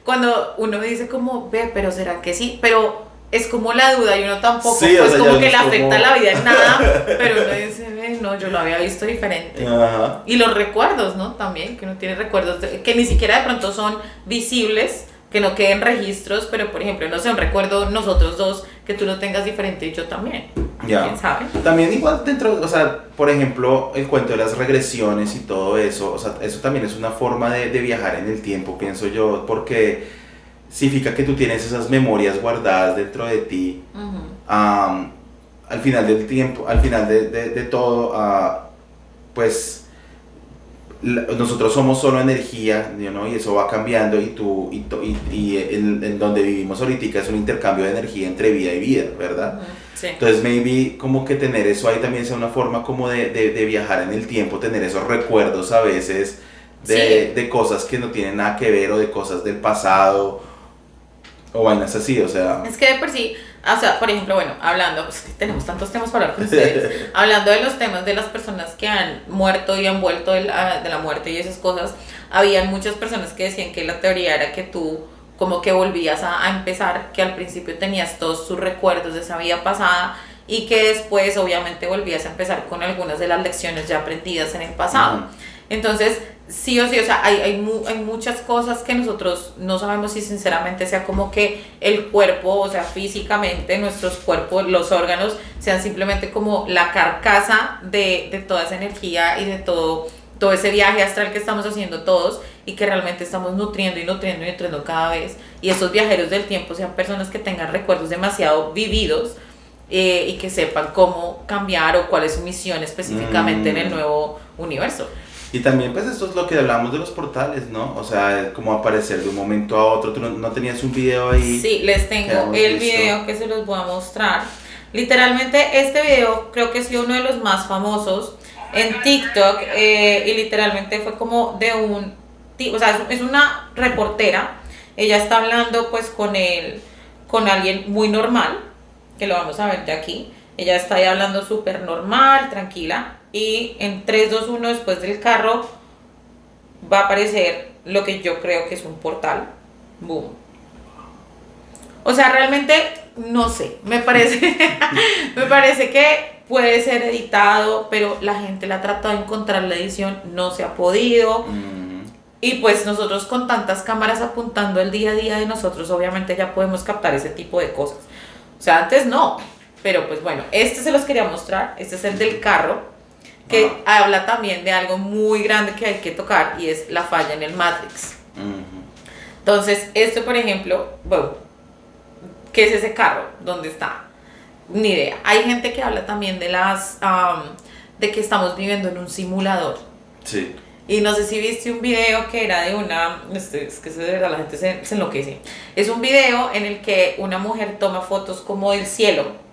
[SPEAKER 1] cuando uno dice como, ve, pero ¿será que sí? Pero es como la duda y uno tampoco, sí, pues como que le afecta la vida en nada, pero uno dice, no, yo lo había visto diferente. Ajá. Y los recuerdos, ¿no? También, que uno tiene recuerdos que ni siquiera de pronto son visibles, que no queden registros, pero por ejemplo, no sé, un recuerdo nosotros dos que tú lo tengas diferente y yo también.
[SPEAKER 2] Ya.
[SPEAKER 1] ¿Quién sabe?
[SPEAKER 2] También igual dentro, o sea, por ejemplo, el cuento de las regresiones y todo eso, o sea, eso también es una forma de viajar en el tiempo, pienso yo, porque significa que tú tienes esas memorias guardadas dentro de ti. Al final del tiempo, al final de todo, pues nosotros somos solo energía, ¿no? Y eso va cambiando, y en donde vivimos ahorita es un intercambio de energía entre vida y vida, ¿verdad?
[SPEAKER 1] Sí.
[SPEAKER 2] Entonces maybe como que tener eso ahí también sea una forma como de viajar en el tiempo, tener esos recuerdos a veces de cosas que no tienen nada que ver, o de cosas del pasado o vainas así, o sea.
[SPEAKER 1] Es que de por sí, o sea, por ejemplo, bueno, hablando, pues tenemos tantos temas para hablar con ustedes, hablando de los temas de las personas que han muerto y han vuelto de la muerte y esas cosas, habían muchas personas que decían que la teoría era que tú como que volvías a empezar, que al principio tenías todos tus recuerdos de esa vida pasada y que después obviamente volvías a empezar con algunas de las lecciones ya aprendidas en el pasado. Entonces, sí o sí, o sea, hay muchas cosas que nosotros no sabemos si sinceramente sea como que el cuerpo, o sea, físicamente nuestros cuerpos, los órganos, sean simplemente como la carcasa de toda esa energía y de todo ese viaje astral que estamos haciendo todos, y que realmente estamos nutriendo cada vez, y esos viajeros del tiempo sean personas que tengan recuerdos demasiado vividos, y que sepan cómo cambiar o cuál es su misión específicamente en el nuevo universo.
[SPEAKER 2] Y también pues esto es lo que hablamos de los portales, ¿no? O sea, como aparecer de un momento a otro. ¿Tú no tenías un video ahí?
[SPEAKER 1] Sí, les tengo el video que se los voy a mostrar. Literalmente este video creo que ha sido uno de los más famosos en TikTok y literalmente fue como de un, o sea, es una reportera, ella está hablando pues con alguien muy normal, que lo vamos a ver de aquí, ella está ahí hablando súper normal, tranquila, y en 3, 2, 1 después del carro va a aparecer lo que yo creo que es un portal, boom. O sea, realmente, no sé, me parece que puede ser editado, pero la gente la ha tratado de encontrar la edición, no se ha podido. Y pues nosotros con tantas cámaras apuntando el día a día de nosotros, obviamente ya podemos captar ese tipo de cosas. O sea, antes no, pero pues bueno, este se los quería mostrar, este es el del carro, que habla también de algo muy grande que hay que tocar y es la falla en el Matrix. Entonces, esto por ejemplo, bueno, ¿qué es ese carro? ¿Dónde está? Ni idea. Hay gente que habla también de de que estamos viviendo en un simulador.
[SPEAKER 2] Sí.
[SPEAKER 1] Y no sé si viste un video que era de una, es que de verdad la gente se enloquece. Es un video en el que una mujer toma fotos como del cielo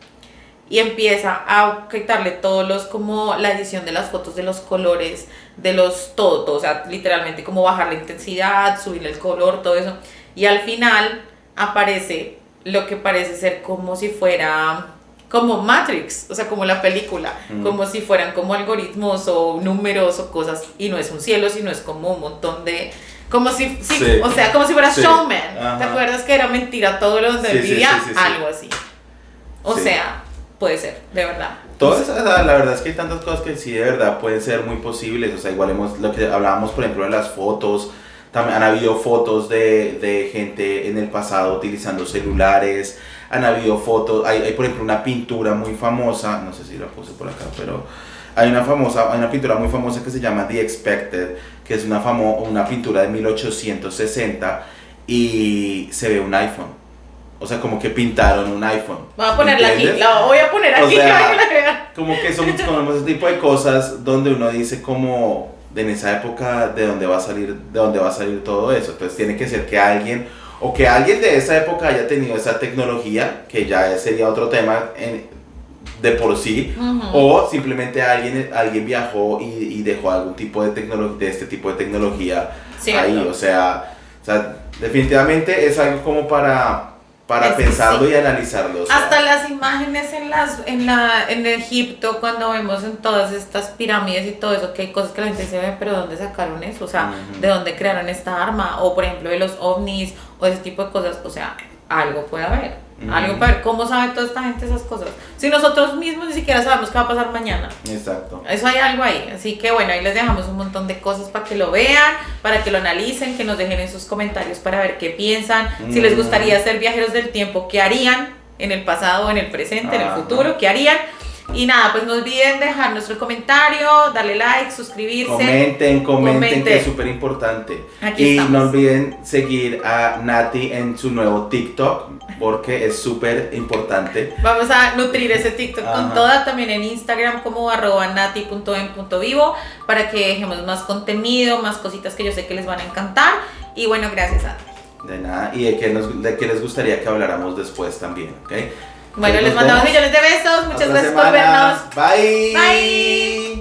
[SPEAKER 1] y empieza a quitarle todos los, como la edición de las fotos, de los colores, de los todo, o sea, literalmente como bajar la intensidad, subirle el color, todo eso. Y al final aparece lo que parece ser como si fuera como Matrix, o sea, como la película, como si fueran como algoritmos o números o cosas, y no es un cielo, sino es como un montón de, como si, sí. O sea, como si fuera Showman. Ajá. ¿Te acuerdas que era mentira todo lo donde vivía? Sí. Algo así. O sea, puede ser, de verdad.
[SPEAKER 2] Todo eso, la verdad es que hay tantas cosas que sí de verdad pueden ser muy posibles, o sea, igual lo que hablábamos por ejemplo de las fotos, también han habido fotos de gente en el pasado utilizando celulares, han habido fotos, hay por ejemplo una pintura muy famosa, no sé si la puse por acá, pero hay una pintura muy famosa que se llama The Expected, que es una pintura de 1860 y se ve un iPhone. O sea, como que pintaron un iPhone.
[SPEAKER 1] Voy a ponerla aquí, la voy a poner aquí.
[SPEAKER 2] O sea, como que son como ese tipo de cosas donde uno dice como en esa época de dónde va a salir todo eso. Entonces tiene que ser que alguien de esa época haya tenido esa tecnología, que ya sería otro tema de por sí, o simplemente alguien viajó y dejó algún tipo de este tipo de tecnología ahí. O sea, definitivamente es algo como para pensarlo y analizarlo. O sea.
[SPEAKER 1] Hasta las imágenes en Egipto, cuando vemos en todas estas pirámides y todo eso, que hay cosas que la gente dice, pero ¿dónde sacaron eso? O sea, ¿de dónde crearon esta arma? O por ejemplo de los ovnis, o ese tipo de cosas. O sea, algo puede haber. Algo puede haber. ¿Cómo sabe toda esta gente esas cosas? Si nosotros mismos ni siquiera sabemos qué va a pasar mañana.
[SPEAKER 2] Exacto.
[SPEAKER 1] Eso hay algo ahí. Así que bueno, ahí les dejamos un montón de cosas para que lo vean, para que lo analicen, que nos dejen en sus comentarios para ver qué piensan. Si les gustaría ser viajeros del tiempo, ¿qué harían? En el pasado, en el presente, en el futuro, ¿qué harían? Y nada, pues no olviden dejar nuestro comentario, darle like, suscribirse.
[SPEAKER 2] Comenten, que es súper importante. Y no olviden seguir a Nati en su nuevo TikTok, porque es súper importante.
[SPEAKER 1] Vamos a nutrir ese TikTok con toda, también en Instagram como @nati.en.vivo, para que dejemos más contenido, más cositas que yo sé que les van a encantar. Y bueno, gracias a ti.
[SPEAKER 2] De nada, y de qué les gustaría que habláramos después también, ¿ok?
[SPEAKER 1] Bueno, les mandamos millones de besos, muchas gracias por vernos.
[SPEAKER 2] Bye.
[SPEAKER 1] Bye.